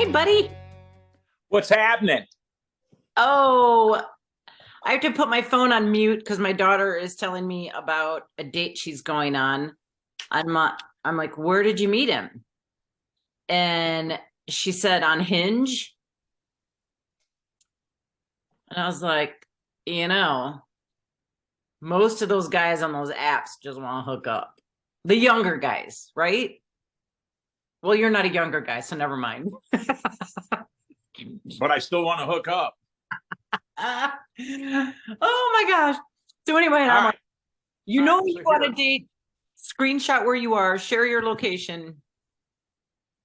Hey, buddy. What's happening? Oh, I have to put my phone on mute because my daughter is telling me about a date she's going on. I'm like, where did you meet him? And she said on Hinge. And I was like, you know, most of those guys on those apps just want to hook up. The younger guys, right? Well, you're not a younger guy, so never mind. But I still want to hook up. Oh my gosh. So anyway, All I'm like, right. you All know right. you So want a date, screenshot where you are, share your location.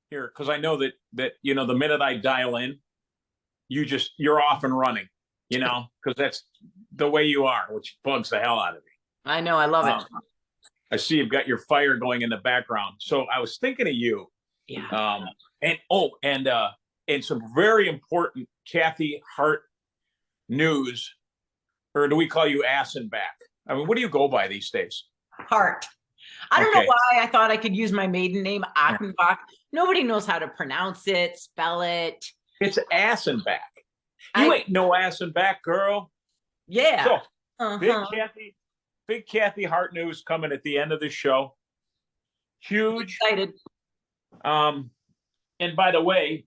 here, because I know that the minute I dial in, you're off and running, because that's the way you are, which bugs the hell out of me. I know, I love it. I see you've got your fire going in the background. So I was thinking of you. Yeah. And some very important Kathy Hart news, or do we call you ass and back? I mean, what do you go by these days? Hart. I don't know Okay. why I thought I could use my maiden name, Achenbach. Nobody knows how to pronounce it, spell it. It's ass and back. You ain't no ass and back, girl. Yeah. So big Kathy Hart news coming at the end of the show. Huge. Excited. And by the way,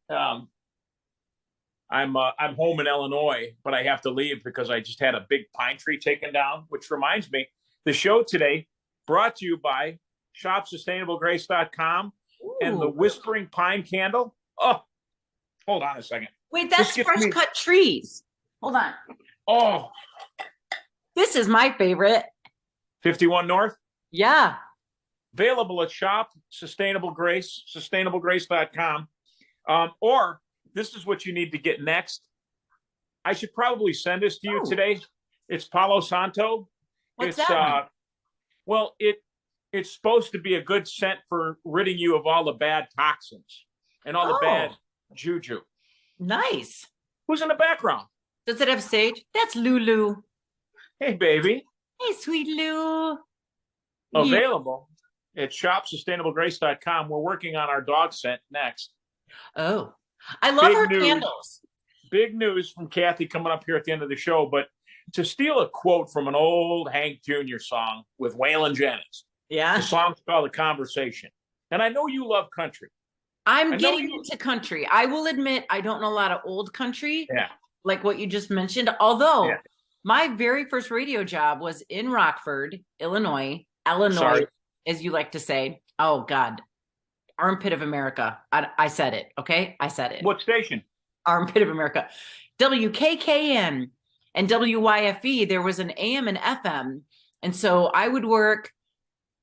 I'm home in Illinois, but I have to leave because I just had a big pine tree taken down. Which reminds me, the show today brought to you by shopsustainablegrace.com and the Whispering Pine Candle. Oh, hold on a second. Wait, that's fresh cut trees. Hold on. Oh, this is my favorite. 51 North? Yeah. Available at sustainablegrace.com. Or this is what you need to get next. I should probably send this to you today. It's Palo Santo. What's that? Well, it's supposed to be a good scent for ridding you of all the bad toxins and all the bad juju. Nice. Who's in the background? Does it have sage? That's Lulu. Hey, baby. Hey, sweet Lou. Available at shopsustainablegrace.com. We're working on our dog scent next. Oh, I love her candles. Big news from Kathy coming up here at the end of the show. But to steal a quote from an old Hank Jr. song with Waylon Jennings. Yeah. The song's called The Conversation. And I know you love country. I'm getting into country. I will admit I don't know a lot of old country. Yeah. Like what you just mentioned. Although my very first radio job was in Rockford, Illinois, as you like to say. Oh, God. Armpit of America. I said it. Okay. I said it. What station? Armpit of America. WKKN and WYFE. There was an AM and FM. And so I would work.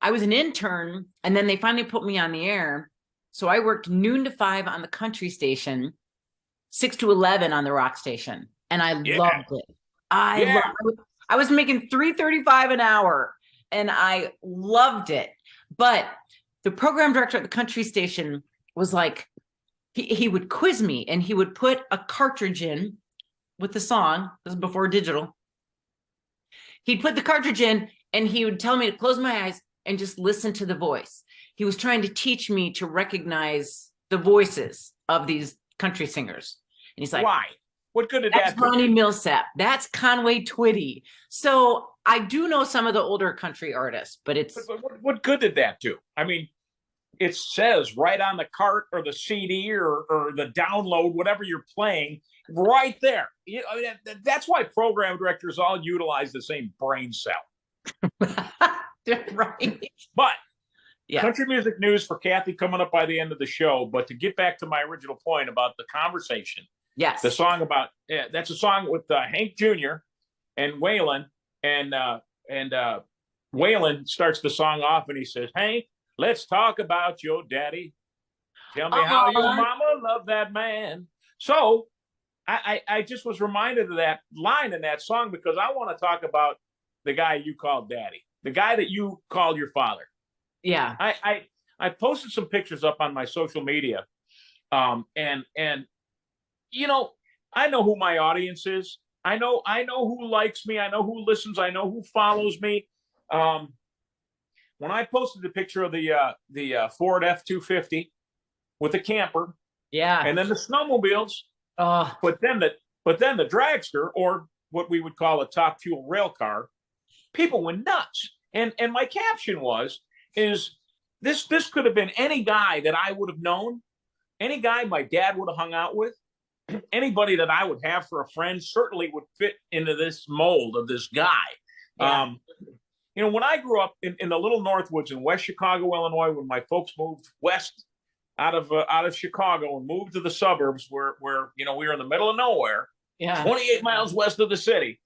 I was an intern and then they finally put me on the air. So I worked noon to 5 on the country station, 6 to 11 on the rock station. And I loved it. I was making $3.35 an hour and I loved it. But the program director at the country station was like, he would quiz me and he would put a cartridge in with the song. This is before digital. He'd put the cartridge in and he would tell me to close my eyes and just listen to the voice. He was trying to teach me to recognize the voices of these country singers. And he's like, why? What good did that's Ronnie Millsap. That's Conway Twitty. So I do know some of the older country artists, but it's... What good did that do? I mean, it says right on the cart or the CD or the download, whatever you're playing, right there. That's why program directors all utilize the same brain cell. Right. But country music news for Kathy coming up by the end of the show. But to get back to my original point about the conversation, the song about that's a song with Hank Jr. and Waylon, and Waylon starts the song off and he says, "Hank, let's talk about your daddy. Tell me how your mama loved that man." So I just was reminded of that line in that song because I want to talk about the guy you called daddy, the guy that you called your father. Yeah. I posted some pictures up on my social media. And I know who my audience is. I know who likes me. I know who listens. I know who follows me. When I posted the picture of the Ford F-250 with the camper, Yeah. and then the snowmobiles, Oh, but then the dragster, or what we would call a top fuel rail car, people went nuts. And my caption is this could have been any guy that I would have known, any guy my dad would have hung out with, anybody that I would have for a friend certainly would fit into this mold of this guy. yeah. When I grew up in the little Northwoods in West Chicago, Illinois, when my folks moved west out of Chicago and moved to the suburbs where we were in the middle of nowhere, Yeah. 28 miles west of the city,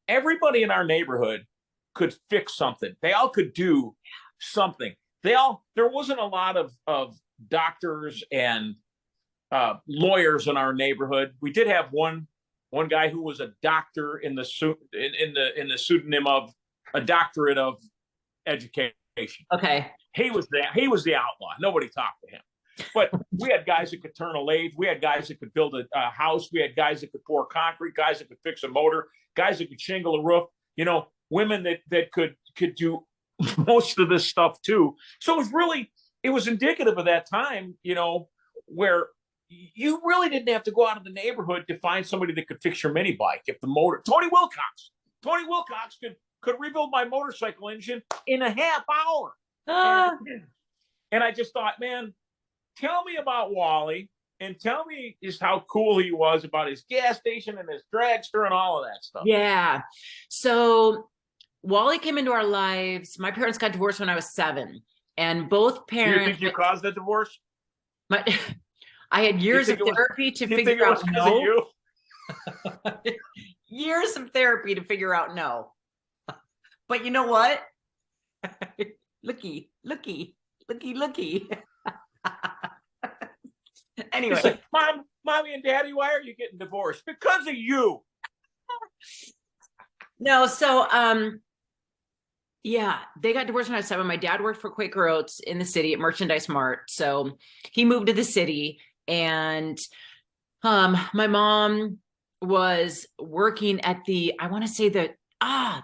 everybody in our neighborhood could fix something. They all could do something. There wasn't a lot of doctors and lawyers in our neighborhood. We did have one guy who was a doctor in the pseudonym of a doctorate of education. Okay. He was the outlaw. Nobody talked to him. But we had guys that could turn a lathe. We had guys that could build a house. We had guys that could pour concrete, guys that could fix a motor, guys that could shingle a roof. Women that could do most of this stuff too. So it was indicative of that time, where you really didn't have to go out of the neighborhood to find somebody that could fix your mini bike. If the motor, Tony Wilcox could rebuild my motorcycle engine in a half hour. And I just thought, man, tell me about Wally, and tell me just how cool he was about his gas station and his dragster and all of that stuff. Yeah. So Wally came into our lives. My parents got divorced when I was 7, and both parents. Do you think you caused the divorce? I had years of therapy to figure out no. Years of therapy to figure out no. But you know what? looky. Anyway, like, mommy and daddy, why are you getting divorced? Because of you. No, so yeah, they got divorced when I was 7. My dad worked for Quaker Oats in the city at Merchandise Mart, so he moved to the city, and my mom was working at I want to say the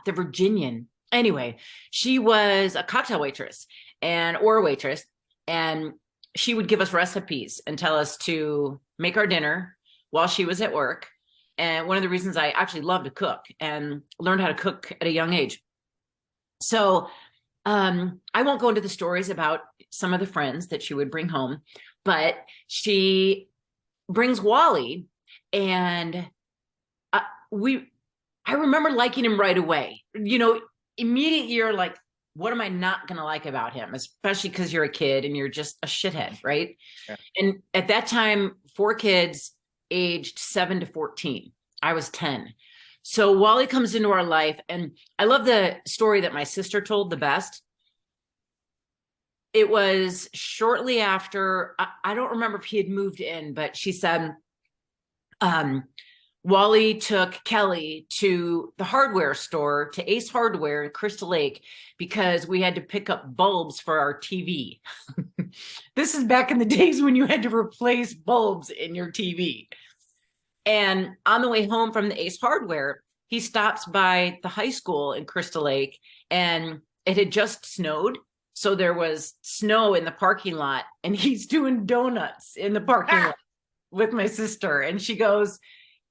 Virginian. Anyway, she was a cocktail waitress or a waitress, and she would give us recipes and tell us to make our dinner while she was at work. And one of the reasons I actually love to cook and learned how to cook at a young age. So I won't go into the stories about some of the friends that she would bring home, but she brings Wally, and I remember liking him right away. Immediate you're like, what am I not going to like about him? Especially because you're a kid and you're just a shithead, right? Yeah. And at that time, 4 kids aged 7 to 14. I was 10. So Wally comes into our life, and I love the story that my sister told the best. It was shortly after, I don't remember if he had moved in, but she said, Wally took Kelly to the hardware store, to Ace Hardware in Crystal Lake, because we had to pick up bulbs for our TV. This is back in the days when you had to replace bulbs in your TV. And on the way home from the Ace Hardware, he stops by the high school in Crystal Lake, and it had just snowed. So there was snow in the parking lot, and he's doing donuts in the parking lot with my sister. And she goes,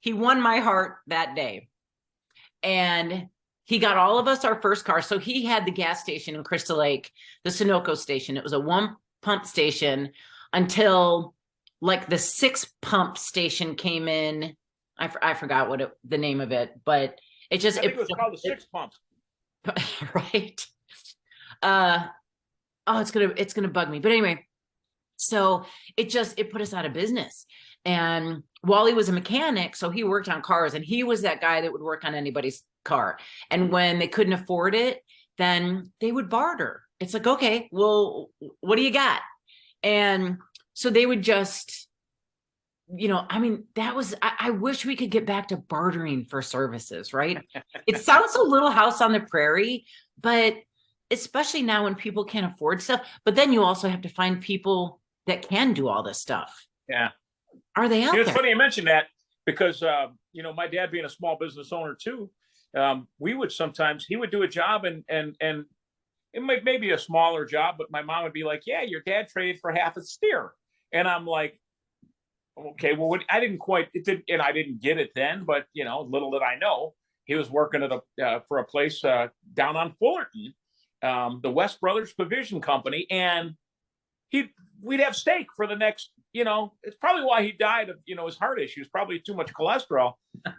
he won my heart that day. And he got all of us our first car. So he had the gas station in Crystal Lake, the Sunoco station. It was a 1-pump station until like the 6-pump station came in. I forgot the name of it, but it just, I think it was called the 6-pump. Right. It's gonna bug me. But anyway, so it put us out of business. And Wally was a mechanic, so he worked on cars, and he was that guy that would work on anybody's car. And when they couldn't afford it, then they would barter. It's like, okay, well, what do you got? And so they would just, I wish we could get back to bartering for services, right? It sounds a little House on the Prairie, but especially now when people can't afford stuff. But then you also have to find people that can do all this stuff. Yeah. Are they out there? It's funny you mentioned that because, my dad being a small business owner too, he would do a job and it may be a smaller job, but my mom would be like, yeah, your dad traded for half a steer. And I'm like, Okay, well, I didn't quite it did, and I didn't get it then, but little did I know he was working at a for a place down on Fullerton, the West Brothers Provision Company, and he we'd have steak for the next. It's probably why he died of his heart issues, probably too much cholesterol,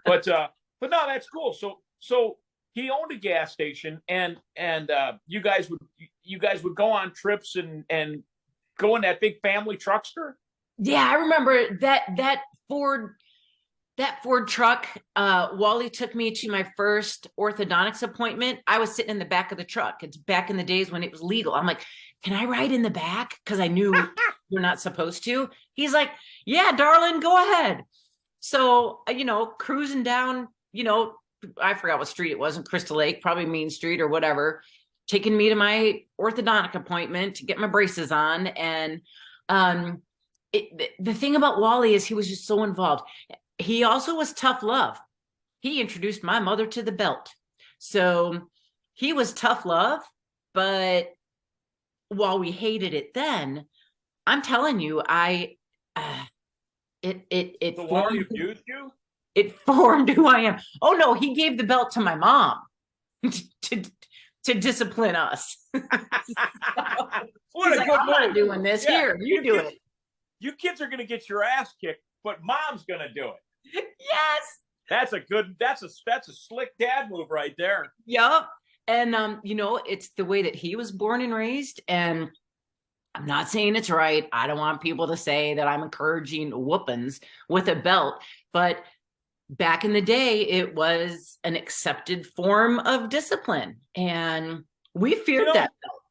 but no, that's cool. So he owned a gas station, and you guys would go on trips and go in that big family truckster. Yeah, I remember that Ford truck. Wally took me to my first orthodontics appointment. I was sitting in the back of the truck. It's back in the days when it was legal. I'm like, can I ride in the back? Because I knew you're not supposed to. He's like, yeah, darling, go ahead. So, cruising down, I forgot what street it was in Crystal Lake, probably Main Street or whatever, taking me to my orthodontic appointment to get my braces on. And the thing about Wally is he was just so involved. He also was tough love. He introduced my mother to the belt. So he was tough love, but while we hated it then, I'm telling you, it The formed, Wally abused you? it formed who I am. Oh no, he gave the belt to my mom to discipline us. What a like, good I'm not move. doing this. Yeah, Here, you do it. You kids are going to get your ass kicked, but mom's going to do it. Yes. That's a slick dad move right there. Yep. And it's the way that he was born and raised. And I'm not saying it's right. I don't want people to say that I'm encouraging whoopings with a belt, but back in the day, it was an accepted form of discipline, and we feared that belt.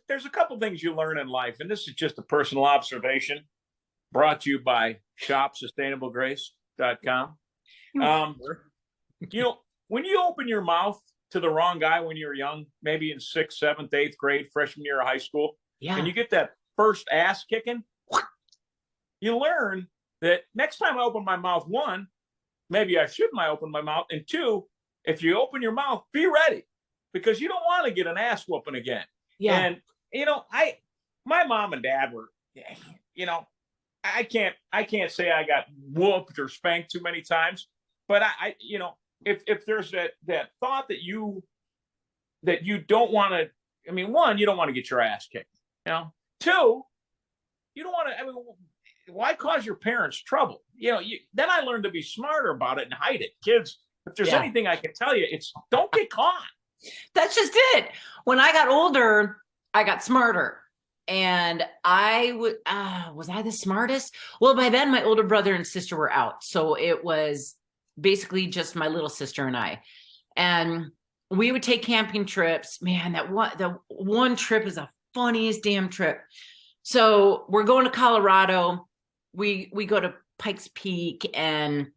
There's a couple things you learn in life, and this is just a personal observation brought to you by shopsustainablegrace.com. When you open your mouth to the wrong guy when you're young, maybe in 6th, 7th, 8th grade, freshman year of high school, and you get that first ass kicking, you learn that next time I open my mouth, one, maybe I shouldn't open my mouth, and two, if you open your mouth, be ready, because you don't want to get an ass whooping again. Yeah. And my mom and dad were, I can't say I got whooped or spanked too many times, but if there's that thought that you don't want to, one, you don't want to get your ass kicked, two, you don't want to, why cause your parents trouble? Then I learned to be smarter about it and hide it. Kids, if there's anything I can tell you, it's don't get caught. That's just it. When I got older, I got smarter. And was I the smartest? Well, by then my older brother and sister were out. So it was basically just my little sister and I. And we would take camping trips. Man, the one trip is the funniest damn trip. So we're going to Colorado. We go to Pikes Peak and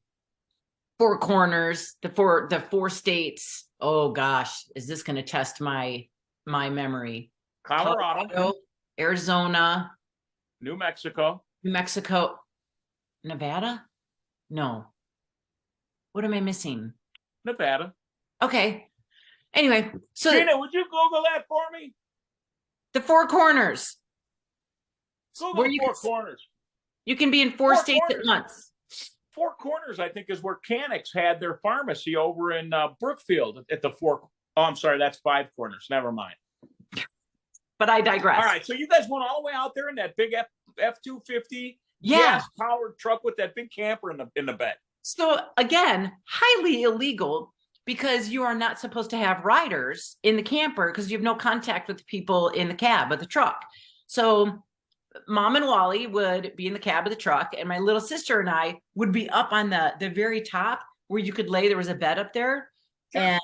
Four Corners, the four states. Oh gosh, is this going to test my memory? Colorado, Arizona, New Mexico, Nevada? No. What am I missing? Nevada. Okay. Anyway, so Gina, would you Google that for me? The Four Corners. Google Four Corners. You can be in four states at once. Four Corners, I think, is where Canix had their pharmacy over in Brookfield at the Four. Oh, I'm sorry, that's Five Corners. Never mind. But I digress. All right, so you guys went all the way out there in that big F-250 gas-powered truck with that big camper in the bed. So again, highly illegal, because you are not supposed to have riders in the camper because you have no contact with the people in the cab of the truck. So Mom and Wally would be in the cab of the truck, and my little sister and I would be up on the very top where you could lay. There was a bed up there, and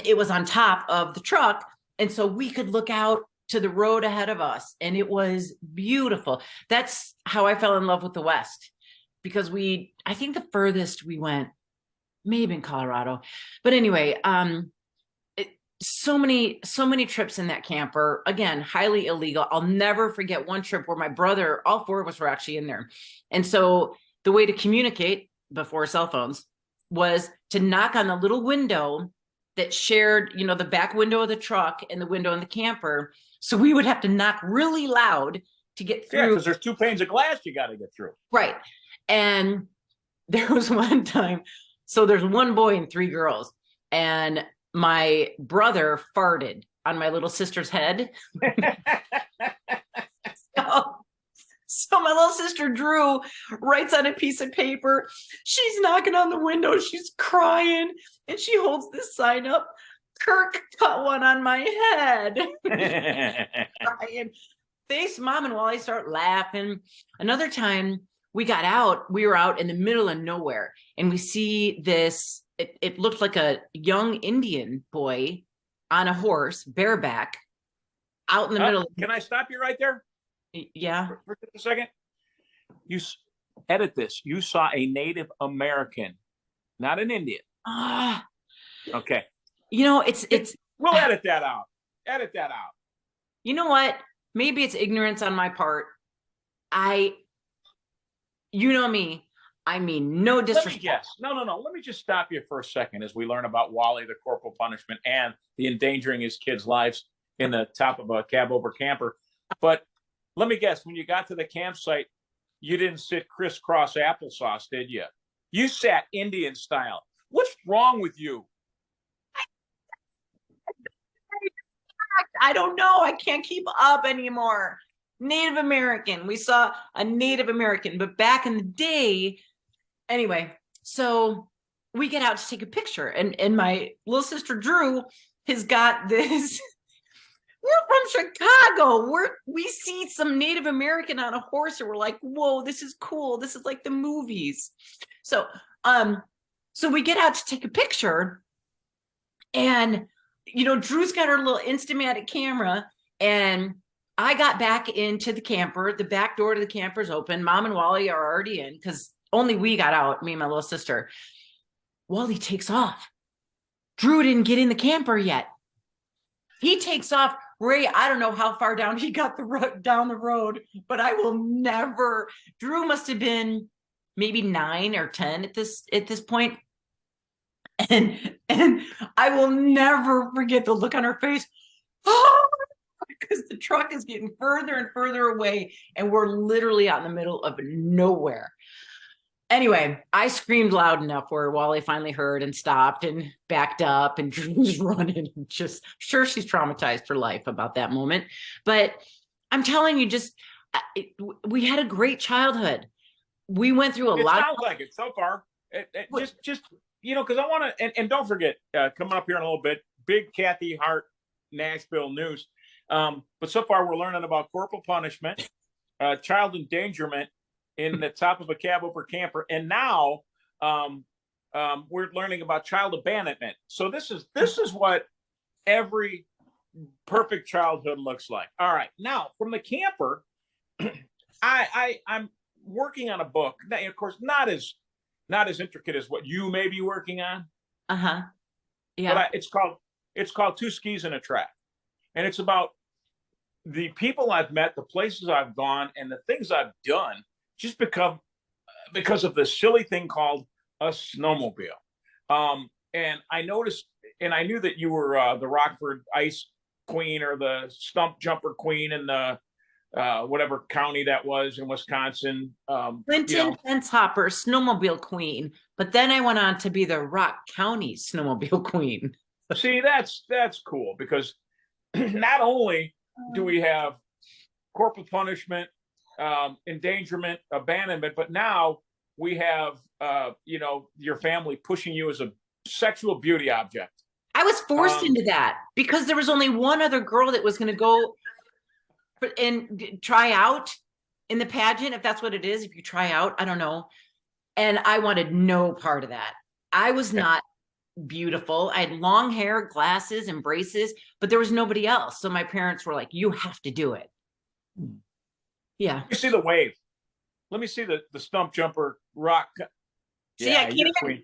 it was on top of the truck. And so we could look out to the road ahead of us, and it was beautiful. That's how I fell in love with the West, because I think the furthest we went, maybe in Colorado, but anyway, so many trips in that camper. Again, highly illegal. I'll never forget one trip where my brother, all four of us were actually in there. And so the way to communicate before cell phones was to knock on the little window that shared, the back window of the truck and the window in the camper. So we would have to knock really loud to get Yeah, through. because there's 2 panes of glass you got to get through. Right. And there was one time, so there's one boy and 3 girls, and my brother farted on my little sister's head. So my little sister Drew writes on a piece of paper. She's knocking on the window. She's crying, and she holds this sign up. Kirk cut one on my head. Crying. Face Mom and Wally start laughing. Another time we were out in the middle of nowhere, and we see this, it looked like a young Indian boy on a horse, bareback, out in the middle. Can I stop you right there? Yeah. For a second. You edit this. You saw a Native American, not an Indian. Okay. You know, it's we'll edit that out. Edit that out. You know what? Maybe it's ignorance on my part. You know me. I mean, no disrespect. Yes. No. Let me just stop you for a second as we learn about Wally, the corporal punishment, and the endangering his kids' lives in the top of a cab over camper. But let me guess, when you got to the campsite, you didn't sit crisscross applesauce, did you? You sat Indian style. What's wrong with you? I don't know. I can't keep up anymore. Native American. We saw a Native American, but back in the day, anyway, so we get out to take a picture, and my little sister Drew has got this. We're from Chicago. We see some Native American on a horse, and we're like, whoa, this is cool. This is like the movies. So we get out to take a picture, and Drew's got her little Instamatic camera, and I got back into the camper. The back door to the camper is open. Mom and Wally are already in because only we got out, me and my little sister. Wally takes off. Drew didn't get in the camper yet. He takes off. Ray, I don't know how far down he got down the road, but I will never. Drew must have been maybe 9 or 10 at this point. And I will never forget the look on her face. Oh, because the truck is getting further and further away, and we're literally out in the middle of nowhere. Anyway, I screamed loud enough where Wally finally heard and stopped and backed up, and Drew was running. Just sure, she's traumatized for life about that moment. But I'm telling you, we had a great childhood. We went through a lot. It sounds like it so far. Just because I want to, and don't forget, coming up here in a little bit, big Kathy Hart, Nashville news. But so far, we're learning about corporal punishment, child endangerment in the top of a cab over camper, and now we're learning about child abandonment. So this is what every perfect childhood looks like. All right, now from the camper, I'm working on a book. Now, of course, not as intricate as what you may be working on. Yeah. But it's called Two Skis in a Track, and it's about the people I've met, the places I've gone, and the things I've done just because of this silly thing called a snowmobile. And I noticed, and I knew that you were the Rockford Ice Queen or the Stump Jumper Queen in the whatever county that was in Wisconsin. Clinton Fence Hopper, Snowmobile Queen. But then I went on to be the Rock County Snowmobile Queen. See, that's cool because not only do we have corporal punishment, endangerment, abandonment, but now we have your family pushing you as a sexual beauty object. I was forced into that because there was only one other girl that was going to go and try out in the pageant, if that's what it is. If you try out, I don't know. And I wanted no part of that. I was not beautiful. I had long hair, glasses, and braces, but there was nobody else. So my parents were like, you have to do it. Yeah. Let me see the wave. Let me see the Stump Jumper Rock. See, I can't even.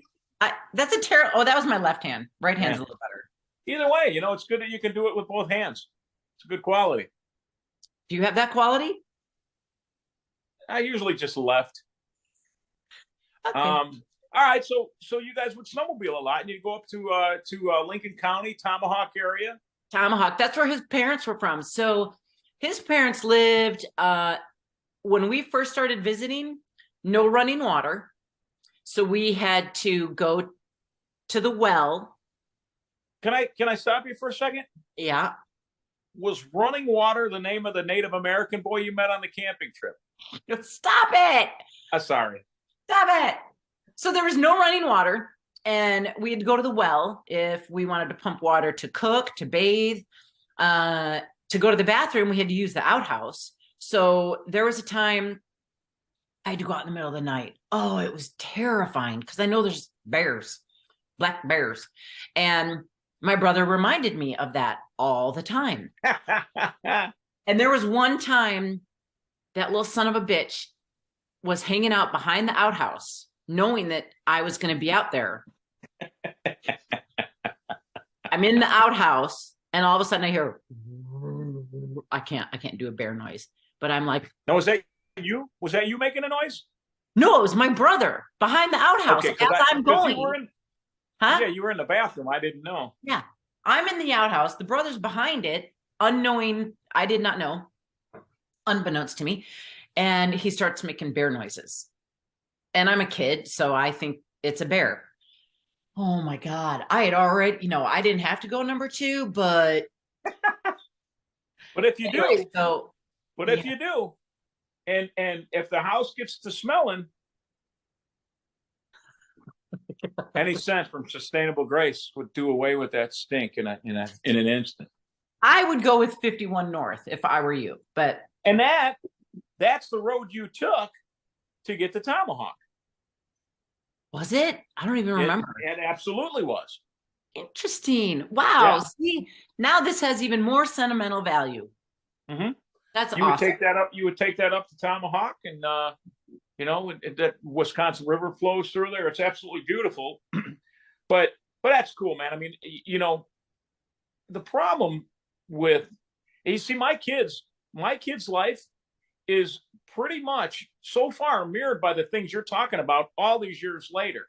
That's a terrible. Oh, that was my left hand. Right hand's a little better. Either way, it's good that you can do it with both hands. It's a good quality. Do you have that quality? I usually just left. Okay. All right, so you guys would snowmobile a lot, and you'd go up to Lincoln County, Tomahawk area. Tomahawk. That's where his parents were from. So His parents lived, when we first started visiting, no running water. So we had to go to the well. Can I stop you for a second? Yeah. Was running water the name of the Native American boy you met on the camping trip? Stop it. Sorry. Stop it. So there was no running water, and we had to go to the well if we wanted to pump water to cook, to bathe, to go to the bathroom. We had to use the outhouse. So there was a time I had to go out in the middle of the night. Oh, it was terrifying because I know there's bears, black bears. And my brother reminded me of that all the time. And there was one time that little son of a bitch was hanging out behind the outhouse, knowing that I was going to be out there. I'm in the outhouse, and all of a sudden I hear, I can't do a bear noise, but I'm like, no, was that you? Was that you making a noise? No, it was my brother behind the outhouse. Okay, as I'm going. Huh? Yeah, you were in the bathroom. I didn't know. Yeah, I'm in the outhouse. The brother's behind it, unknowing. I did not know, unbeknownst to me. And he starts making bear noises. And I'm a kid, so I think it's a bear. Oh my God. I had already, I didn't have to go number 2, but. But if you anyway, do, so, if you do, and if the house gets to smelling, any scent from Sustainable Grace would do away with that stink in an instant. I would go with 51 North if I were you, but. And that's the road you took to get to Tomahawk. Was it? I don't even remember. It absolutely was. Interesting. Wow. Yeah. See, now this has even more sentimental value. Mm-hmm. That's you awesome. You would take that up to Tomahawk, and that Wisconsin River flows through there. It's absolutely beautiful. but that's cool, man. I mean, the problem with, you see, my kids' life is pretty much so far mirrored by the things you're talking about all these years later,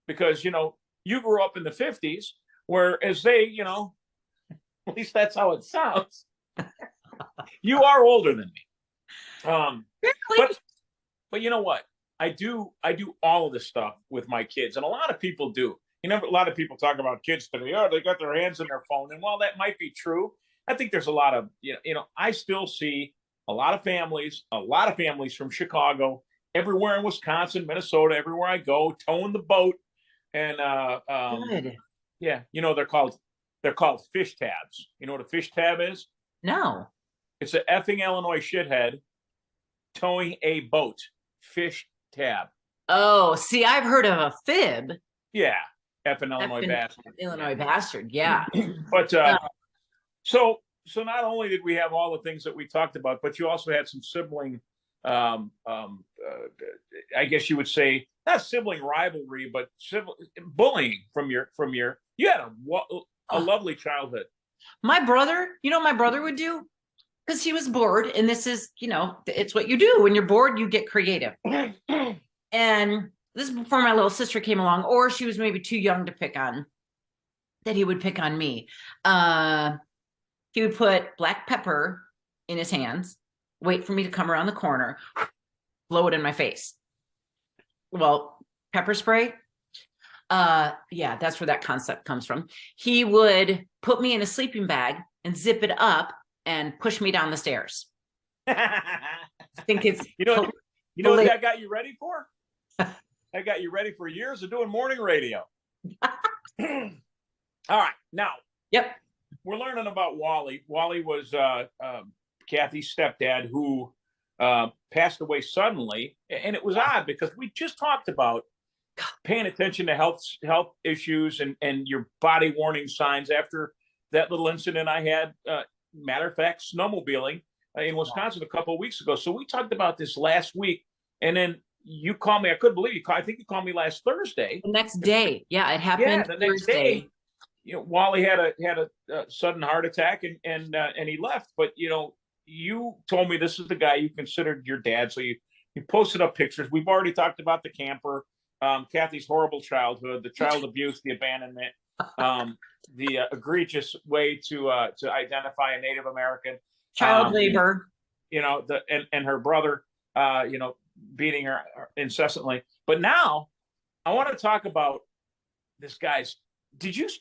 because you grew up in the 50s, whereas they, at least that's how it sounds. You are older than me. Really? But you know what? I do all of this stuff with my kids, and a lot of people do. A lot of people talk about kids today. Oh, they got their hands in their phone, and while that might be true, I think there's a lot of I still see a lot of families from Chicago, everywhere in Wisconsin, Minnesota, everywhere I go, towing the boat, and Good. Yeah, they're called fish tabs. You know what a fish tab is? No. It's an effing Illinois shithead towing a boat. Fish tab. Oh, see, I've heard of a fib. Yeah, effing Illinois bastard. Illinois bastard, yeah. But so not only did we have all the things that we talked about, but you also had some sibling, I guess you would say, not sibling rivalry, but bullying from your. You had a lovely childhood. My brother, what my brother would do? Because he was bored, and this is, it's what you do. When you're bored, you get creative. And this is before my little sister came along, or she was maybe too young to pick on, that he would pick on me. He would put black pepper in his hands, wait for me to come around the corner, blow it in my face. Well, pepper spray. Yeah, that's where that concept comes from. He would put me in a sleeping bag and zip it up and push me down the stairs. I think it's what that got you ready for? That got you ready for years of doing morning radio. All right, now. Yep. We're learning about Wally. Wally was Kathy's stepdad who passed away suddenly, and it was odd because we just talked about paying attention to health issues and your body warning signs after that little incident I had. Matter of fact, snowmobiling in Wisconsin a couple of weeks ago. So we talked about this last week, and then you called me. I couldn't believe you. I think you called me last Thursday. The next day, yeah, it happened. Yeah, the next day. Wally had a sudden heart attack and he left. But you told me this is the guy you considered your dad. So you posted up pictures. We've already talked about the camper, Kathy's horrible childhood, the child abuse, the abandonment, the egregious way to identify a Native American. Child labor. And her brother, beating her incessantly. But now I want to talk about this guy's.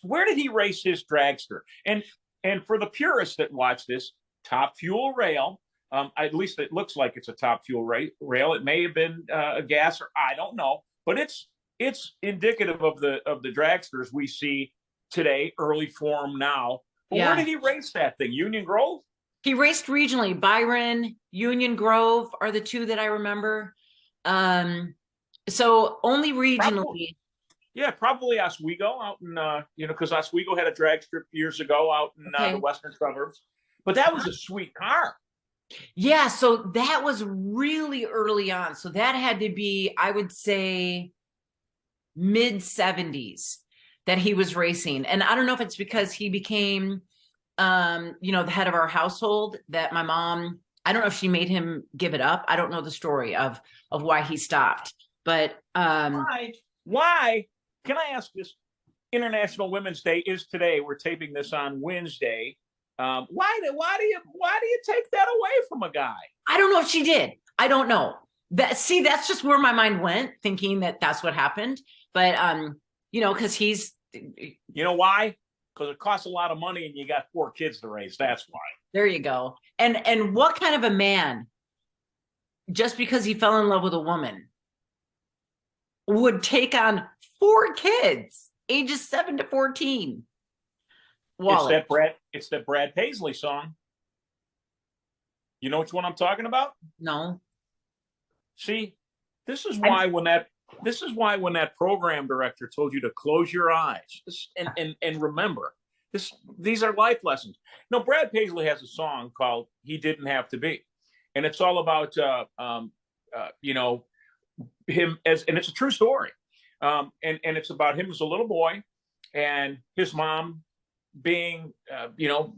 Where did he race his dragster? And for the purists that watch this, top fuel rail. At least it looks like it's a top fuel rail. It may have been a gas, or I don't know, but it's indicative of the dragsters we see today, early form now. But where did he race that thing? Union Grove? He raced regionally. Byron, Union Grove are the two that I remember. So only regionally. Probably Oswego out in, because Oswego had a drag strip years ago out in the western suburbs. But that was a sweet car. Yeah, so that was really early on. So that had to be, I would say, mid 70s that he was racing. And I don't know if it's because he became, the head of our household, that my mom, I don't know if she made him give it up. I don't know the story of why he stopped. But why? Can I ask this? International Women's Day is today. We're taping this on Wednesday. Why do you take that away from a guy? I don't know if she did. I don't know. That's just where my mind went, thinking that that's what happened. But because he's. You know why? Because it costs a lot of money, and you got 4 kids to raise. That's why. There you go. And what kind of a man, just because he fell in love with a woman, would take on 4 kids, ages 7 to 14? Wally. It's that Brad Paisley song. You know which one I'm talking about? No. See, this is why when that program director told you to close your eyes and remember, these are life lessons. No, Brad Paisley has a song called "He Didn't Have to Be," and it's all about him and it's a true story. And it's about him as a little boy and his mom being,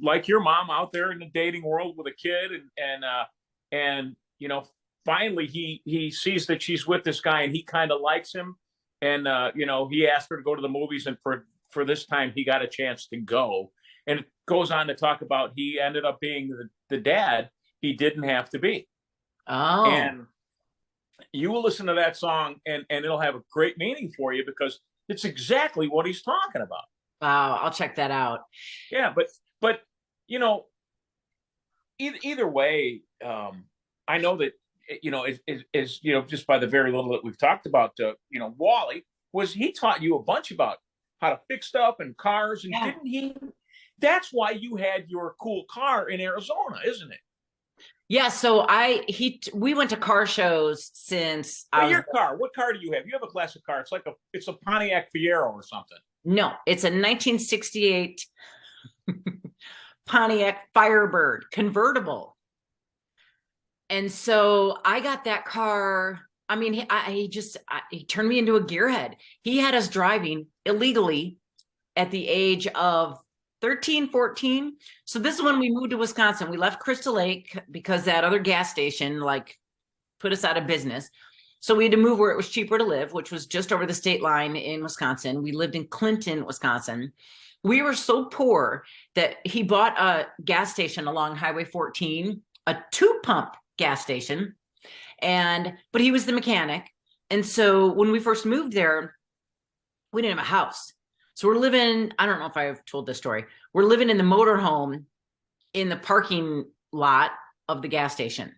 like your mom out there in the dating world with a kid. And finally he sees that she's with this guy and he kind of likes him. And, he asked her to go to the movies, and for this time he got a chance to go. And it goes on to talk about he ended up being the dad he didn't have to be. Oh. And you will listen to that song and it'll have a great meaning for you, because it's exactly what he's talking about. Wow, I'll check that out. Yeah, but either way, I know that is just by the very little that we've talked about, Wally he taught you a bunch about how to fix stuff and cars, and didn't he? That's why you had your cool car in Arizona, isn't it? Yeah, so we went to car shows since. Your car, what car do you have? You have a classic car. It's a Pontiac Fiero or something. No, it's a 1968 Pontiac Firebird convertible. And so I got that car. I mean, he turned me into a gearhead. He had us driving illegally at the age of 13, 14. So this is when we moved to Wisconsin. We left Crystal Lake because that other gas station put us out of business. So we had to move where it was cheaper to live, which was just over the state line in Wisconsin. We lived in Clinton, Wisconsin. We were so poor that he bought a gas station along Highway 14, a 2-pump gas station. But he was the mechanic. And so when we first moved there, we didn't have a house. So we're living, I don't know if I've told this story. We're living in the motorhome in the parking lot of the gas station.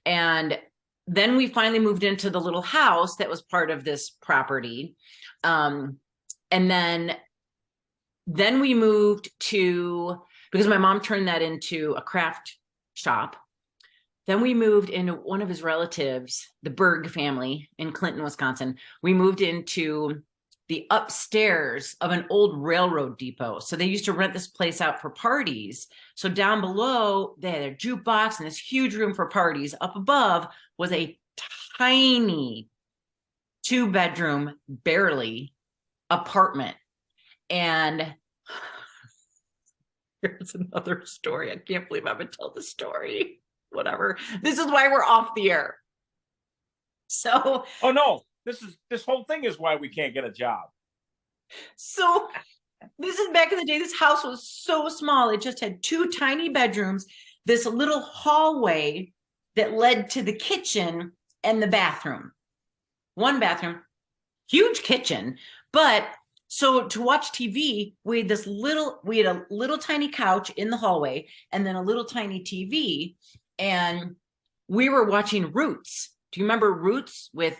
And then we finally moved into the little house that was part of this property. And then we moved because my mom turned that into a craft shop. Then we moved into one of his relatives, the Berg family in Clinton, Wisconsin. We moved into the upstairs of an old railroad depot. So they used to rent this place out for parties. So down below, they had a jukebox and this huge room for parties. Up above was a tiny 2-bedroom, barely, apartment. And here's another story. I can't believe I would tell the story. Whatever. This is why we're off the air. So. Oh no. This whole thing is why we can't get a job. So this is back in the day. This house was so small. It just had 2 tiny bedrooms. this little hallway that led to the kitchen and the bathroom. One bathroom, huge kitchen. But so to watch TV, we had a little tiny couch in the hallway and then a little tiny TV. And we were watching Roots. Do you remember Roots with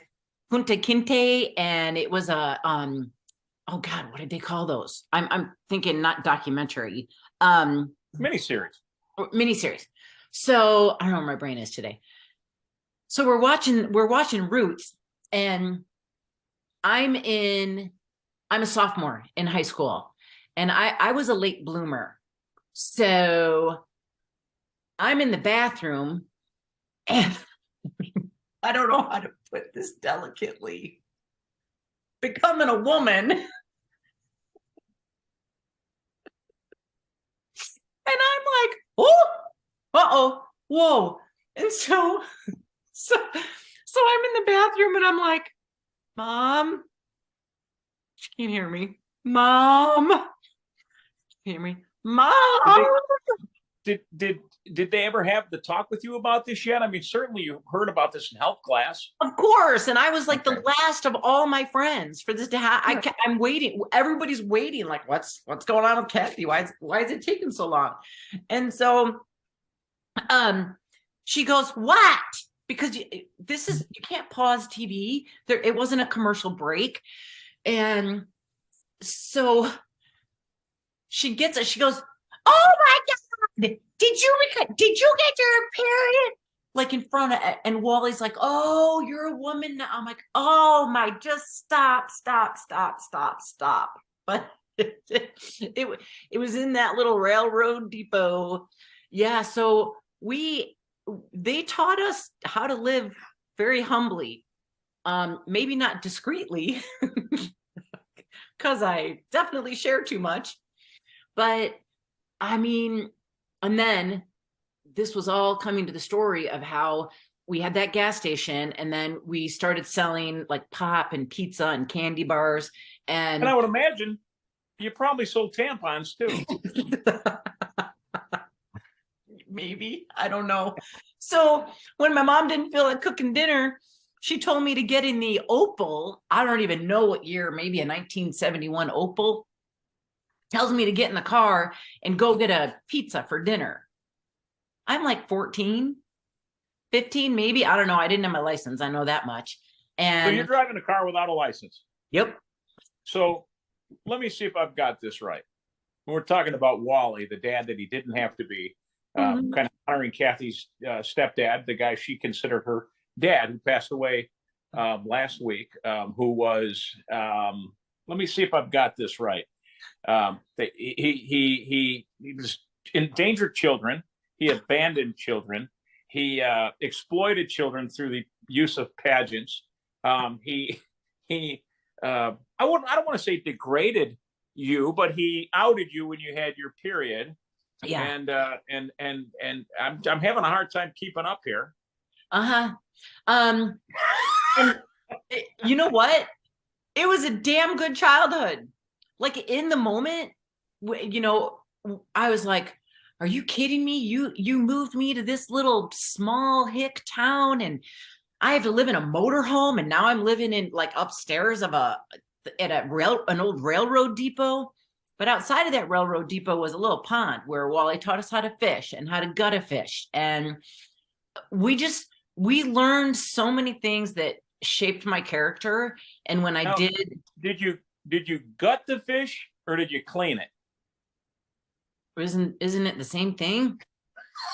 Kunta Kinte? And it was a oh God, what did they call those? I'm thinking not documentary. Miniseries. So I don't know where my brain is today. So we're watching Roots, and I'm a sophomore in high school, and I was a late bloomer. So I'm in the bathroom, and I don't know how to put this delicately. Becoming a woman. And I'm like, oh, whoa. And so I'm in the bathroom and I'm like, Mom, she can't hear me. Mom, she can't hear me. Mom. Did they ever have the talk with you about this yet? I mean, certainly you heard about this in health class. Of course. And I was like the last of all my friends for this to happen. I'm waiting. Everybody's waiting. Like, what's going on with Kathy? Why is it taking so long? And so she goes, what? Because you can't pause TV. It wasn't a commercial break. And so she gets it. She goes, oh my God. Did you get your period? Like in front of, and Wally's like, oh, you're a woman now. I'm like, oh my, just stop. But it was in that little railroad depot. Yeah. So they taught us how to live very humbly. Maybe not discreetly, because I definitely share too much. But I mean, and then this was all coming to the story of how we had that gas station, and then we started selling like pop and pizza and candy bars. And I would imagine you probably sold tampons too. Maybe, I don't know. So when my mom didn't feel like cooking dinner, she told me to get in the Opal. I don't even know what year, maybe a 1971 Opal. Tells me to get in the car and go get a pizza for dinner. I'm like 14, 15, maybe. I don't know. I didn't have my license. I know that much. And so you're driving a car without a license. Yep. So let me see if I've got this right. We're talking about Wally, the dad that he didn't have to be, kind of honoring Kathy's stepdad, the guy she considered her dad, who passed away last week, who was, let me see if I've got this right. He was endangered children. He abandoned children. He exploited children through the use of pageants. I don't want to say degraded you, but he outed you when you had your period. Yeah. And I'm having a hard time keeping up here. And you know what? It was a damn good childhood. Like in the moment, you know, I was like, are you kidding me? You moved me to this little small hick town, and I have to live in a motorhome, and now I'm living in like upstairs of an old railroad depot. But outside of that railroad depot was a little pond where Wally taught us how to fish and how to gut a fish. And we learned so many things that shaped my character. And when I did you gut the fish or did you clean it? Isn't it the same thing?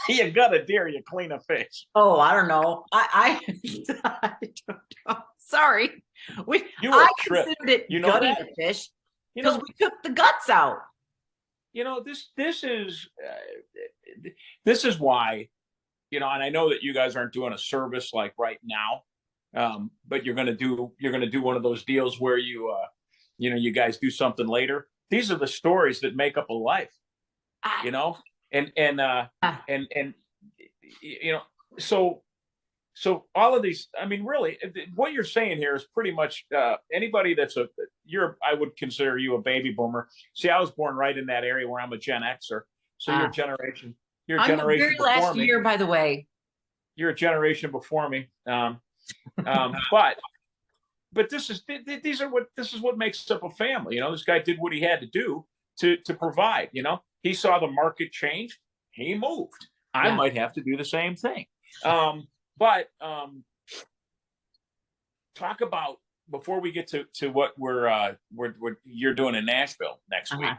You gut a deer, you clean a fish. Oh, I don't know. I don't know. Sorry. I considered it gutting a fish because we took the guts out. You know, this is why, you know, and I know that you guys aren't doing a service like right now, but you're gonna do one of those deals where you guys do something later. These are the stories that make up a life, you know, and you know, so all of these, I mean, really, what you're saying here is pretty much anybody that's I would consider you a baby boomer. See, I was born right in that area where I'm a Gen Xer, so your generation. You're a I'm the generation very before last me. year, by the way. You're a generation before me. But this is what makes up a family. This guy did what he had to do to provide. He saw the market change. He moved. I Yeah. might have to do the same thing. But talk about, before we get to what you're doing in Nashville next week.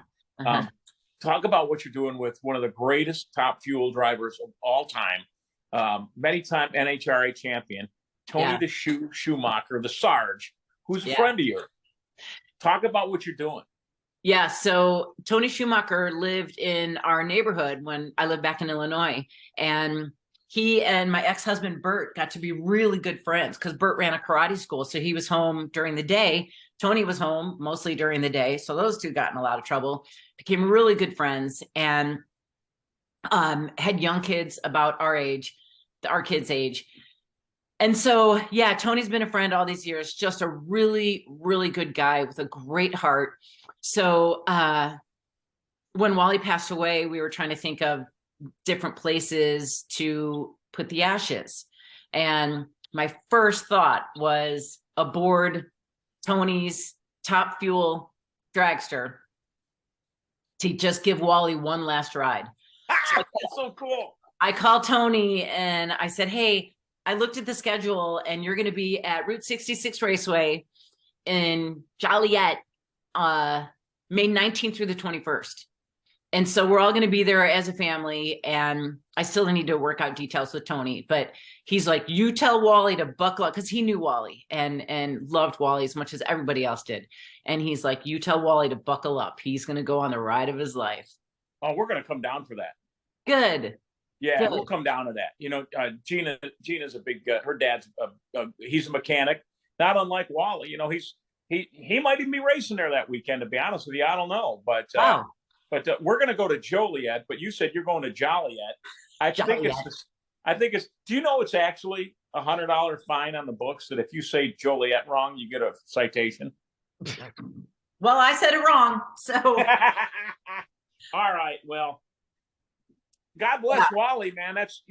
Talk about what you're doing with one of the greatest top fuel drivers of all time, many-time NHRA champion, Tony the Schumacher, the Sarge, who's a friend of yours. Talk about what you're doing. Yeah, so Tony Schumacher lived in our neighborhood when I lived back in Illinois, and he and my ex-husband Bert got to be really good friends because Bert ran a karate school, so he was home during the day. Tony was home mostly during the day, so those two got in a lot of trouble, became really good friends, and had young kids about our age, our kids' age. And so, yeah, Tony's been a friend all these years, just a really, really good guy with a great heart. So when Wally passed away, we were trying to think of different places to put the ashes. And my first thought was aboard Tony's Top Fuel dragster to just give Wally one last ride. So that's so cool. I called Tony and I said, hey, I looked at the schedule and you're going to be at Route 66 Raceway in Joliet, May 19th through the 21st. And so we're all going to be there as a family. And I still need to work out details with Tony, but he's like, you tell Wally to buckle up, because he knew Wally and loved Wally as much as everybody else did. And he's like, you tell Wally to buckle up. He's going to go on the ride of his life. Oh, we're going to come down for that. Good. Yeah, Good. we'll come down to that. Gina's a big, her dad's, he's a mechanic, not unlike Wally. He might even be racing there that weekend, to be honest with you. I don't know, but Wow. We're going to go to Joliet, but you said you're going to Joliet. I think it's, do you know it's actually $100 fine on the books that if you say Joliet wrong, you get a citation? Well, I said it wrong, so. All right, well, God bless Wally, man. That's,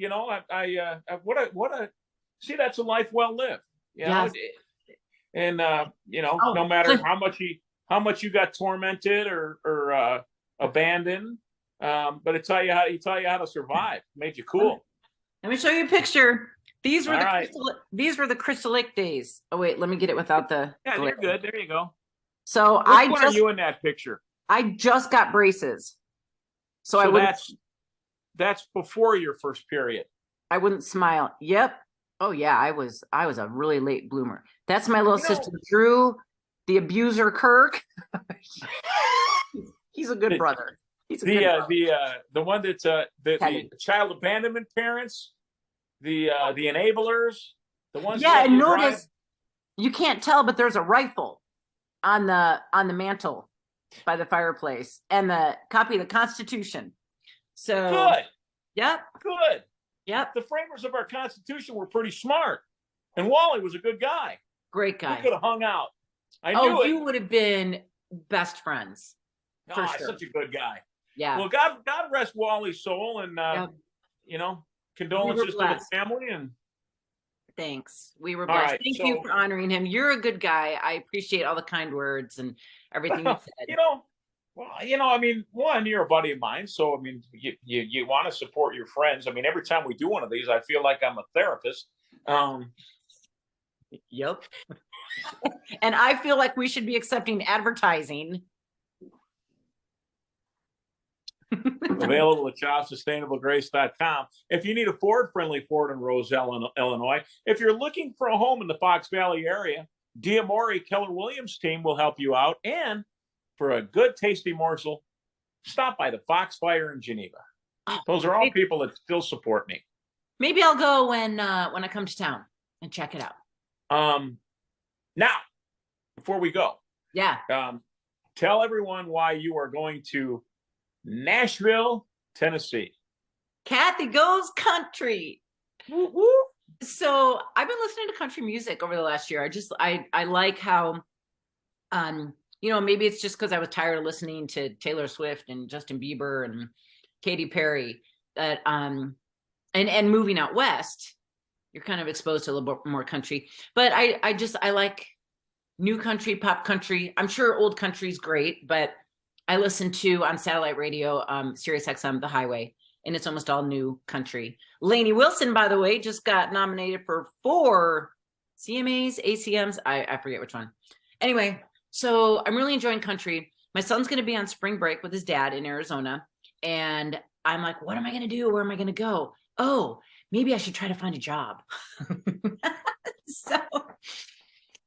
that's a life well lived. And no matter how much you got tormented or abandoned, but he taught you how to survive. Made you cool. Let me show you a picture. These were the Crystal Lake days. Oh wait, let me get it without the. Yeah, you're good. There you go. So Which one are you in that picture? I just got braces. So that's before your first period. I wouldn't smile. Yep. Oh yeah, I was a really late bloomer. That's my little sister Drew, the abuser Kirk. He's a good brother. He's a the one that's the child abandonment parents, the enablers, the ones. Yeah, and notice you can't tell, but there's a rifle on the mantle by the fireplace and the copy of the Constitution. So good. Yep. Good. Yep. The framers of our Constitution were pretty smart, and Wally was a good guy. Great guy. We could have hung out. I knew it. You would have been best friends. For sure. Such a good guy. Yeah. Well, God rest Wally's soul, and condolences to the family. And thanks. We were blessed. Right, Thank you for honoring him. You're a good guy. I appreciate all the kind words and everything you said. One, you're a buddy of mine, so you want to support your friends. Every time we do one of these, I feel like I'm a therapist. Yep. And I feel like we should be accepting advertising. Available at shopsustainablegrace.com. If you need a Ford-friendly Ford in Roselle, Illinois, if you're looking for a home in the Fox Valley area, Diamore Keller Williams team will help you out. And for a good, tasty morsel, stop by the Fox Fire in Geneva. Those are all people that still support me. Maybe I'll go when I come to town and check it out. Now, before we go, tell everyone why you are going to Nashville, Tennessee. Kathy goes country. Woo-woo. So I've been listening to country music over the last year. I like how, maybe it's just because I was tired of listening to Taylor Swift and Justin Bieber and Katy Perry. that and moving out west, you're kind of exposed to a little bit more country. But I like new country, pop country. I'm sure old country's great, but I listen to on satellite radio, Sirius XM, The Highway, and it's almost all new country. Lainey Wilson, by the way, just got nominated for 4 CMAs, ACMs. I forget which one. Anyway, so I'm really enjoying country. My son's going to be on spring break with his dad in Arizona. And I'm like, what am I going to do? Where am I going to go? Oh, maybe I should try to find a job.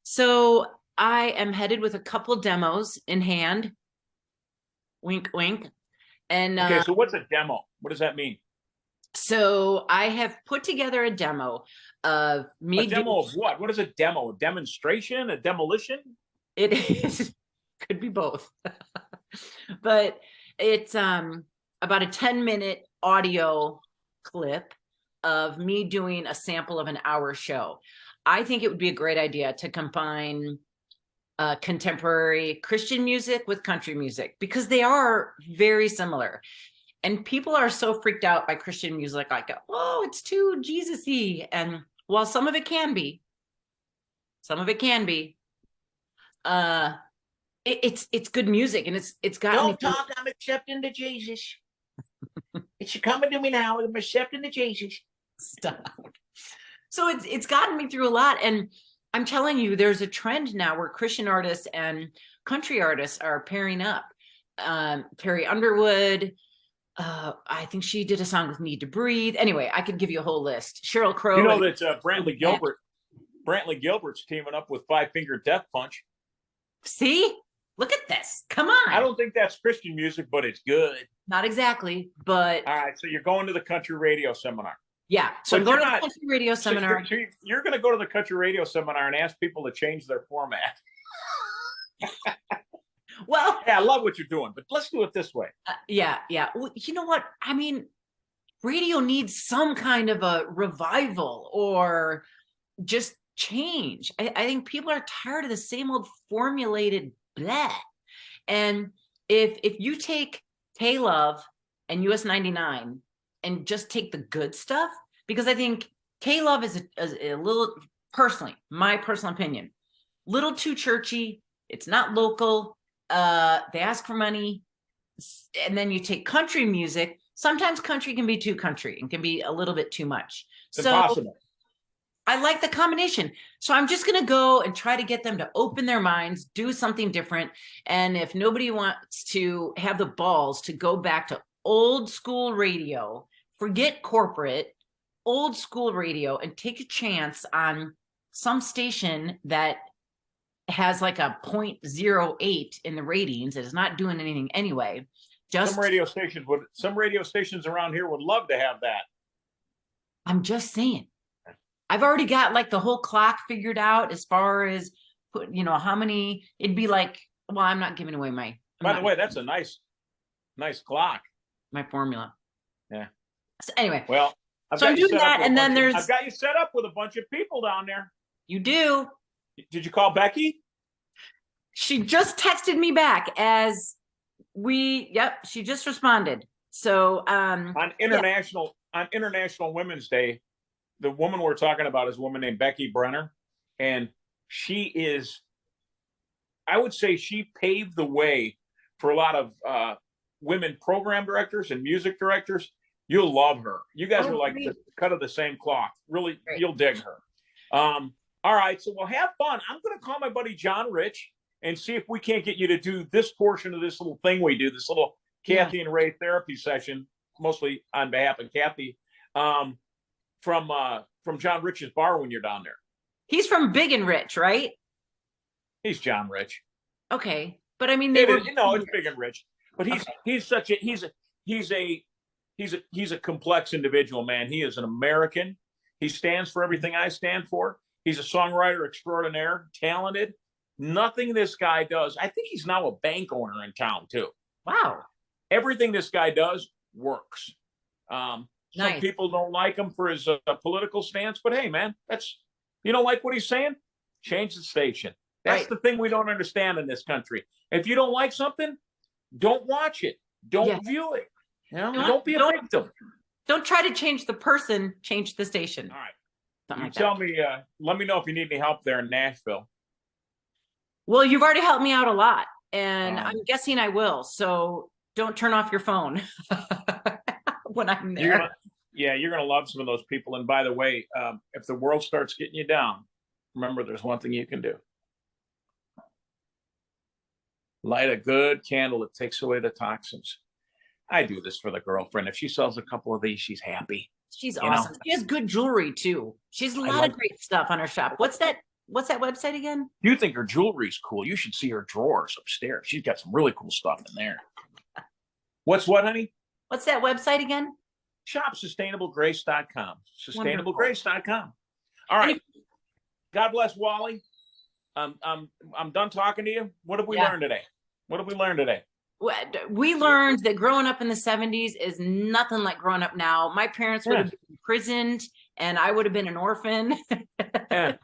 So I am headed with a couple demos in hand. Wink, wink. And okay, so what's a demo? What does that mean? So I have put together a demo of me. A demo of what? What is a demo? A demonstration? A demolition? It is, could be both. But it's about a 10-minute audio clip of me doing a sample of an hour show. I think it would be a great idea to combine contemporary Christian music with country music because they are very similar. And people are so freaked out by Christian music, like, oh, it's too Jesus-y. And while some of it can be, it's good music, and it's got. Don't talk. I'm accepting to Jesus. It's coming to me now. I'm accepting to Jesus. Stop. So it's gotten me through a lot, and I'm telling you, there's a trend now where Christian artists and country artists are pairing up. Carrie Underwood, I think she did a song with Need to Breathe. Anyway, I could give you a whole list. Sheryl Crow. You know that Brantley Gilbert's teaming up with Five Finger Death Punch. See? Look at this. Come on. I don't think that's Christian music, but it's good. Not exactly, but. All right, so you're going to the country radio seminar. Yeah, so I'm going to the country radio seminar. So you're going to go to the country radio seminar and ask people to change their format. Well, yeah, I love what you're doing, but let's do it this way. Yeah. Well, you know what? I mean, radio needs some kind of a revival or just change. I think people are tired of the same old formulated bleh. And if you take K-Love and US 99 and just take the good stuff, because I think K-Love is a little, personally, my personal opinion, little too churchy. It's not local. They ask for money. And then you take country music. Sometimes country can be too country and can be a little bit too much. It's impossible. I like the combination. So I'm just going to go and try to get them to open their minds, do something different. And if nobody wants to have the balls to go back to old school radio, forget corporate, old school radio, and take a chance on some station that has like a 0.08 in the ratings. It is not doing anything anyway. Just some radio stations around here would love to have that. I'm just saying. I've already got like the whole clock figured out as far as how many it'd be like. Well, I'm not giving away my. By the way, that's a nice clock. My formula. Yeah. So anyway, well, so I'm doing that, and then I've got you set up with a bunch of people down there. You do. Did you call Becky? She just texted me back as she just responded. So on International Women's Day, the woman we're talking about is a woman named Becky Brenner, and she is, I would say, she paved the way for a lot of women program directors and music directors. You'll love her. You guys are like the cut of the same cloth. Really, great. You'll dig her. All right, so we'll have fun. I'm going to call my buddy John Rich and see if we can't get you to do this portion of this little thing we do, this little Kathy and Ray therapy session, mostly on behalf of Kathy, from John Rich's bar when you're down there. He's from Big and Rich, right? He's John Rich. Okay, but I mean, it's Big and Rich. But he's a complex individual, man. He is an American. He stands for everything I stand for. He's a songwriter extraordinaire, talented. Nothing this guy does. I think he's now a bank owner in town too. Wow. Everything this guy does works. Some people don't like him for his political stance, but hey, man, you don't like what he's saying? Change the station. That's the thing we don't understand in this country. If you don't like something, don't watch it. Don't view it. Don't be a victim. Don't try to change the person, change the station. All right. Something You like tell that. me, let me know if you need any help there in Nashville. Well, you've already helped me out a lot, and Um, I'm guessing I will. So don't turn off your phone when I'm you're there. gonna, yeah, you're gonna love some of those people. And by the way, if the world starts getting you down, remember there's one thing you can do. Light a good candle that takes away the toxins. I do this for the girlfriend. If she sells a couple of these, she's happy. She's awesome. She has good jewelry too. She has a lot of great stuff on her shop. What's that website again? You think her jewelry's cool? You should see her drawers upstairs. She's got some really cool stuff in there. What, honey? What's that website again? Shop sustainablegrace.com. Sustainablegrace.com. All right. God bless Wally. I'm done talking to you. What have we learned today? What have we learned today? We learned that growing up in the 70s is nothing like growing up now. My parents would have been imprisoned and I would have been an orphan. Yeah.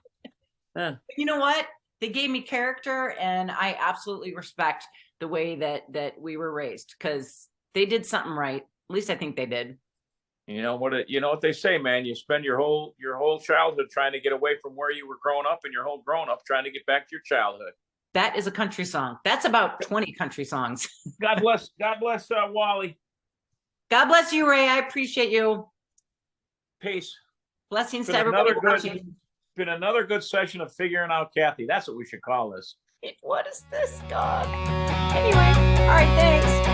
But you know what? They gave me character, and I absolutely respect the way that we were raised, because they did something right. At least I think they did. You know what they say, man. You spend your whole childhood trying to get away from where you were growing up, and your whole grown up trying to get back to your childhood. That is a country song. That's about 20 country songs. God bless Wally. God bless you, Ray. I appreciate you. Peace. Blessings to everybody watching. It's been another good session of figuring out Kathy. That's what we should call this. What is this, God? Anyway, all right, thanks.